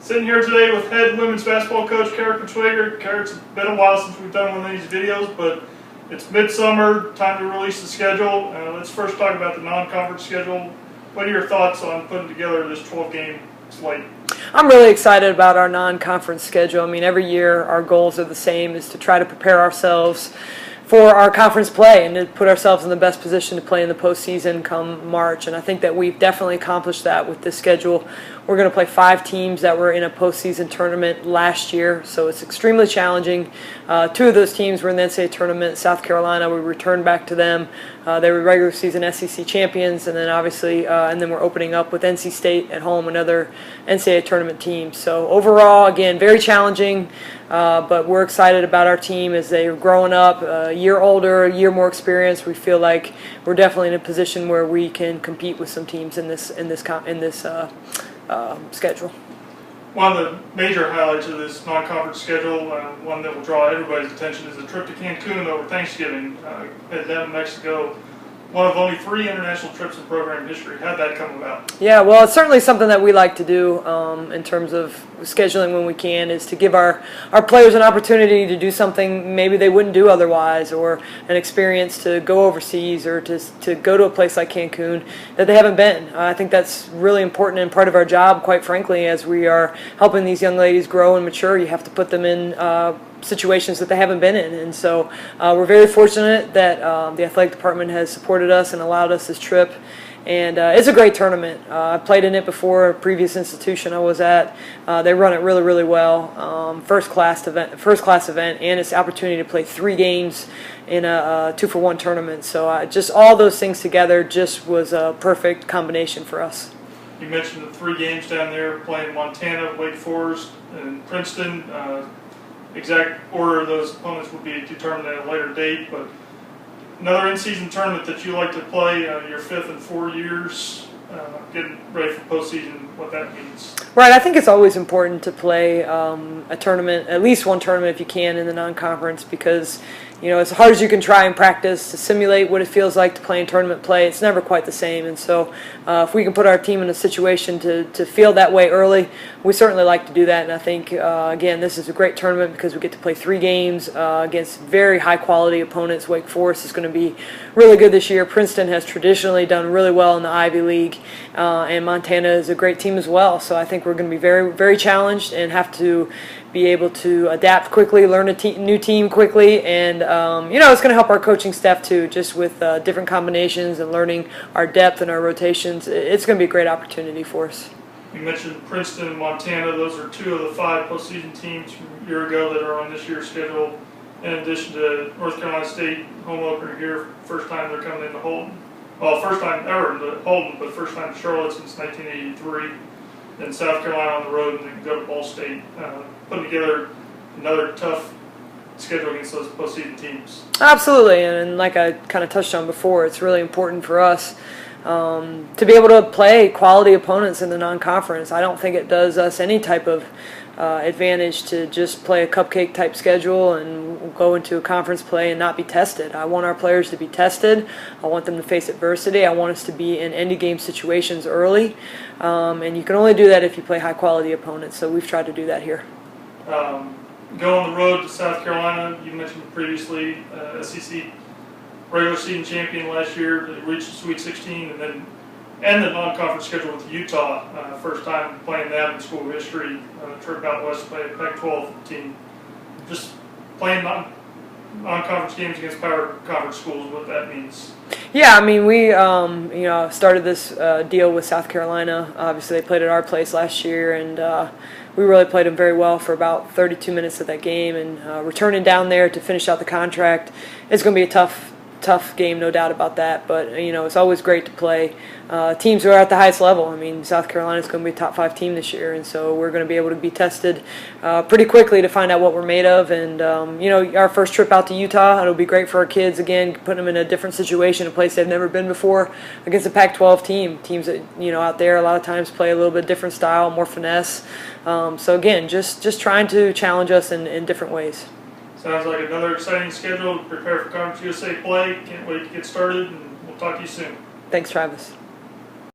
Sitting here today with head women's basketball coach Cara Consuegra. Cara, it's been a while since we've done one of these videos, but it's midsummer, time to release the schedule. Let's first talk about the non-conference schedule. What are your thoughts on putting together this 12-game slate? I'm really excited about our non-conference schedule. I mean, every year our goals are the same, is to try to prepare ourselves for our conference play and to put ourselves in the best position to play in the postseason come March. And I think that we've definitely accomplished that with this schedule. We're going to play 5 teams that were in a postseason tournament last year, so it's extremely challenging. 2 of those teams were in the NCAA tournament. South Carolina, we returned back to them. They were regular season SEC champions, and then obviously, and then we're opening up with NC State at home, another NCAA tournament team. So overall, again, very challenging, but we're excited about our team as they're growing up, a year older, a year more experience. We feel like we're definitely in a position where we can compete with some teams in this schedule. One of the major highlights of this non-conference schedule, one that will draw everybody's attention, is the trip to Cancun over Thanksgiving. Head down to Mexico. One of only 3 international trips in program history. How'd that come about? Yeah, well, it's certainly something that we like to do in terms of scheduling when we can, is to give our players an opportunity to do something maybe they wouldn't do otherwise, or an experience to go overseas or to go to a place like Cancun that they haven't been. I think that's really important and part of our job, quite frankly, as we are helping these young ladies grow and mature. You have to put them in situations that they haven't been in, and so we're very fortunate that the athletic department has supported us and allowed us this trip, and it's a great tournament. I played in it before, a previous institution I was at. They run it really, really well. First class event, and it's the opportunity to play 3 games in a 2-for-1 tournament. So just all those things together just was a perfect combination for us. You mentioned the 3 games down there, playing Montana, Wake Forest, and Princeton. Exact order of those opponents will be determined at a later date, but another in-season tournament that you like to play, your 5th in 4 years, getting ready for postseason, what that means. Right, I think it's always important to play a tournament, at least one tournament if you can, in the non-conference, because as hard as you can try and practice to simulate what it feels like to play in tournament play, it's never quite the same. And so if we can put our team in a situation to feel that way early, we certainly like to do that. And I think, again, this is a great tournament because we get to play 3 games against very high-quality opponents. Wake Forest is going to be really good this year. Princeton has traditionally done really well in the Ivy League, and Montana is a great team as well. So I think we're going to be very, very challenged and have to be able to adapt quickly, learn a new team quickly, and it's going to help our coaching staff too, just with different combinations and learning our depth and our rotations. It's going to be a great opportunity for us. You mentioned Princeton and Montana. Those are 2 of the 5 postseason teams from a year ago that are on this year's schedule, in addition to North Carolina State, home opener here, first time they're coming into Holden. Well, first time ever to Holden, but first time to Charlotte since 1983. Then South Carolina on the road, and then go to Ball State. Putting together another tough schedule against those postseason teams. Absolutely, and like I kind of touched on before, it's really important for us to be able to play quality opponents in the non-conference. I don't think it does us any type of advantage to just play a cupcake type schedule and go into a conference play and not be tested. I want our players to be tested. I want them to face adversity. I want us to be in end game situations early, and you can only do that if you play high quality opponents. So we've tried to do that here. Go on the road to South Carolina. You mentioned previously SEC regular season champion last year. They reached the Sweet 16, and then end the non-conference schedule with Utah. First time playing that in school history. Trip out west to play a Pac-12 team. Just playing non-conference games against power conference schools, what that means. Yeah, I mean, we started this deal with South Carolina. Obviously, they played at our place last year, and we really played them very well for about 32 minutes of that game. And returning down there to finish out the contract, it's going to be a tough game, no doubt about that. But it's always great to play teams who are at the highest level. I mean, South Carolina is going to be a top 5 team this year, and so we're going to be able to be tested pretty quickly to find out what we're made of. And our first trip out to Utah, it'll be great for our kids. Again, putting them in a different situation, a place they've never been before, against a Pac-12 team. Teams that out there a lot of times play a little bit different style, more finesse. So again, just trying to challenge us in different ways. Sounds like another exciting schedule to prepare for Conference USA play. Can't wait to get started, and we'll talk to you soon. Thanks, Travis.